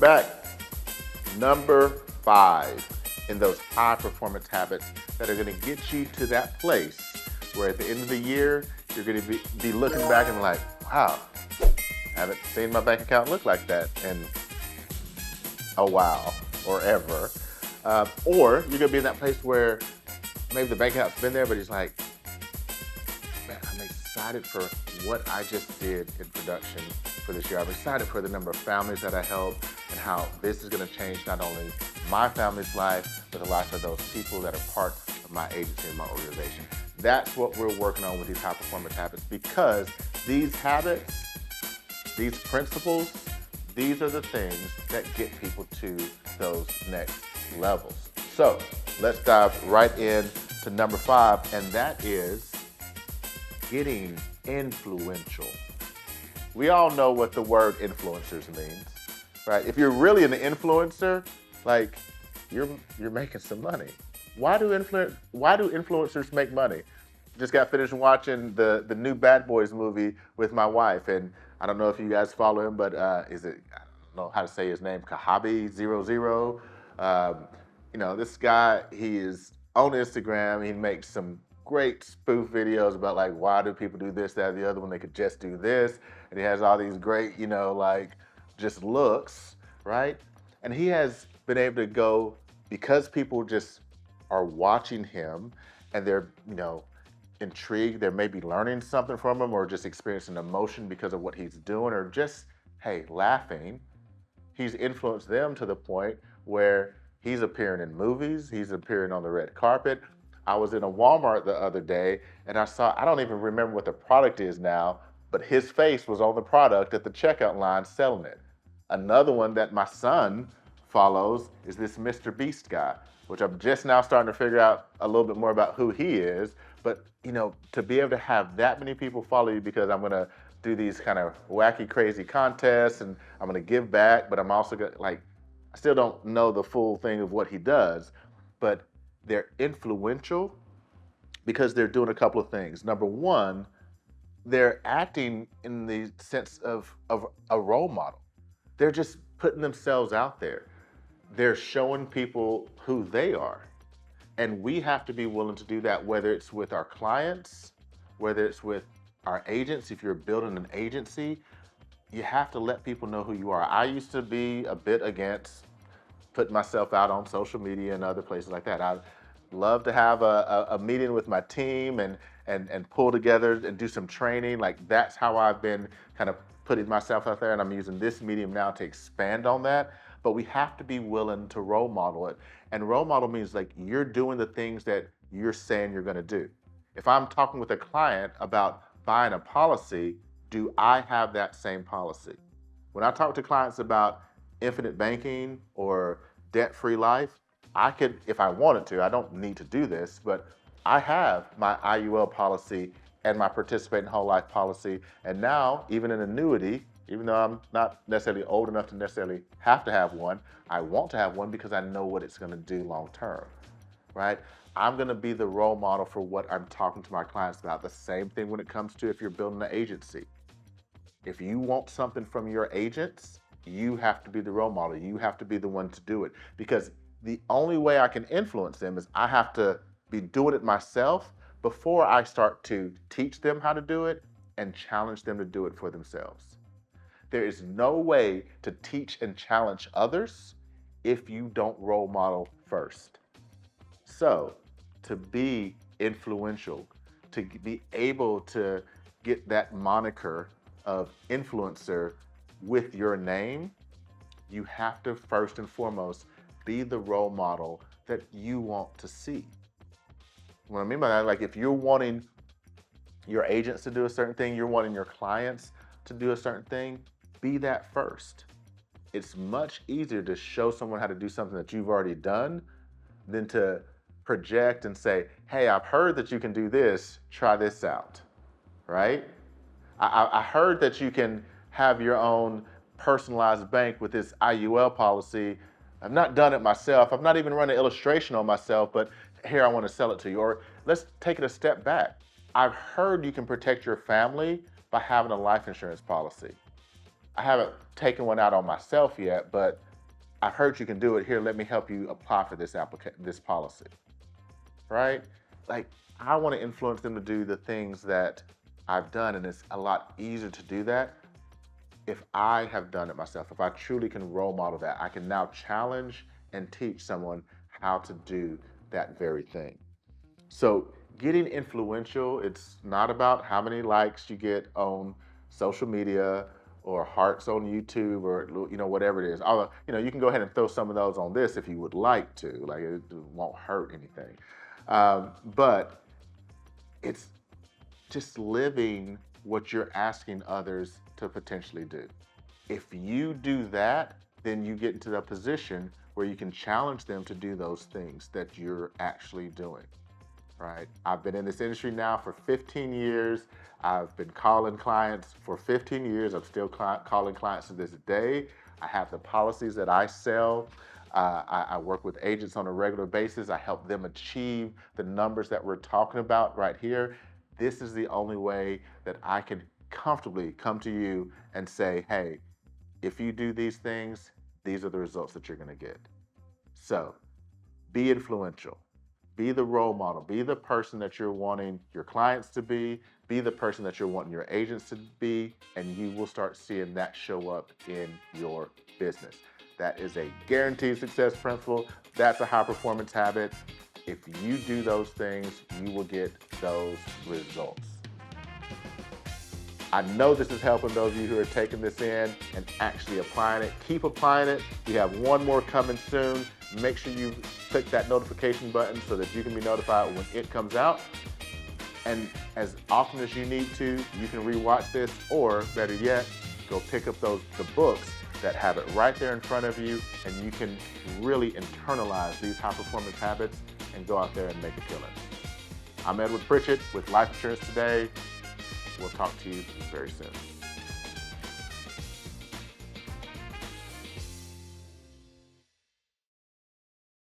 back. Number 5 in those high performance habits that are going to get you to that place where at the end of the year, you're going to be looking back and like, wow, I haven't seen my bank account look like that in a while or ever. Or you're going to be in that place where maybe the bank account's been there, but he's like, man, I'm excited for what I just did in production for this year. I'm excited for the number of families that I helped and how this is going to change not only my family's life, but the life of those people that are part of my agency and my organization. That's what we're working on with these high performance habits, because these habits, these principles, these are the things that get people to those next levels. So let's dive right in to number 5, and that is getting influential. We all know what the word influencers means, right? If you're really an influencer, like you're making some money. Why do influencers make money? Just got finished watching the new Bad Boys movie with my wife, and I don't know if you guys follow him, but I don't know how to say his name, Kahabi00. This guy, he is on Instagram. He makes some great spoof videos about like, why do people do this, that, or the other when they could just do this? And he has all these great, just looks, right? And he has been able to go, because people just are watching him and they're, intrigued, they're maybe learning something from him or just experiencing emotion because of what he's doing, or just, hey, laughing. He's influenced them to the point where he's appearing in movies, he's appearing on the red carpet. I was in a Walmart the other day and I don't even remember what the product is now, but his face was on the product at the checkout line selling it. Another one that my son follows is this Mr. Beast guy, which I'm just now starting to figure out a little bit more about who he is. But, to be able to have that many people follow you, because I'm going to do these kind of wacky, crazy contests and I'm going to give back, but I'm also going to, I still don't know the full thing of what he does, but they're influential because they're doing a couple of things. Number one, they're acting in the sense of a role model. They're just putting themselves out there. They're showing people who they are. And we have to be willing to do that, whether it's with our clients, whether it's with our agents. If you're building an agency, you have to let people know who you are. I used to be a bit against putting myself out on social media and other places like that. I love to have a meeting with my team and pull together and do some training. That's how I've been kind of putting myself out there, and I'm using this medium now to expand on that. But we have to be willing to role model it. And role model means you're doing the things that you're saying you're gonna do. If I'm talking with a client about buying a policy, do I have that same policy? When I talk to clients about infinite banking or debt-free life, I could, if I wanted to, I don't need to do this, but I have my IUL policy and my participating whole life policy. And now, even an annuity, even though I'm not necessarily old enough to necessarily have to have one, I want to have one because I know what it's going to do long term, right? I'm going to be the role model for what I'm talking to my clients about. The same thing when it comes to if you're building an agency. If you want something from your agents, you have to be the role model. You have to be the one to do it, because the only way I can influence them is I have to be doing it myself before I start to teach them how to do it and challenge them to do it for themselves. There is no way to teach and challenge others if you don't role model first. So, to be influential, to be able to get that moniker of influencer with your name, you have to first and foremost be the role model that you want to see. What I mean by that, if you're wanting your agents to do a certain thing, you're wanting your clients to do a certain thing, be that first. It's much easier to show someone how to do something that you've already done than to project and say, hey, I've heard that you can do this, try this out, right? I heard that you can have your own personalized bank with this IUL policy. I've not done it myself. I've not even run an illustration on myself, but here, I want to sell it to you. Or let's take it a step back. I've heard you can protect your family by having a life insurance policy. I haven't taken one out on myself yet, but I've heard you can do it. Here, let me help you apply for this policy, right? Like, I want to influence them to do the things that I've done, and it's a lot easier to do that if I have done it myself. If I truly can role model that, I can now challenge and teach someone how to do that very thing. So getting influential, it's not about how many likes you get on social media or hearts on YouTube or whatever it is. Although, you can go ahead and throw some of those on this if you would like to. Like, it won't hurt anything. But it's just living what you're asking others to potentially do. If you do that, then you get into the position where you can challenge them to do those things that you're actually doing. Right? I've been in this industry now for 15 years. I've been calling clients for 15 years. I'm still calling clients to this day. I have the policies that I sell. I work with agents on a regular basis. I help them achieve the numbers that we're talking about right here. This is the only way that I can comfortably come to you and say, hey, if you do these things, these are the results that you're going to get. So be influential. Be the role model. Be the person that you're wanting your clients to be. Be the person that you're wanting your agents to be, and you will start seeing that show up in your business. That is a guaranteed success principle. That's a high performance habit. If you do those things, you will get those results. I know this is helping those of you who are taking this in and actually applying it. Keep applying it. We have one more coming soon. Make sure you click that notification button so that you can be notified when it comes out. And as often as you need to, you can rewatch this, or better yet, go pick up the books that have it right there in front of you, and you can really internalize these high performance habits and go out there and make a killing. I'm Edward Pritchett with Life Insurance Today. We'll talk to you very soon.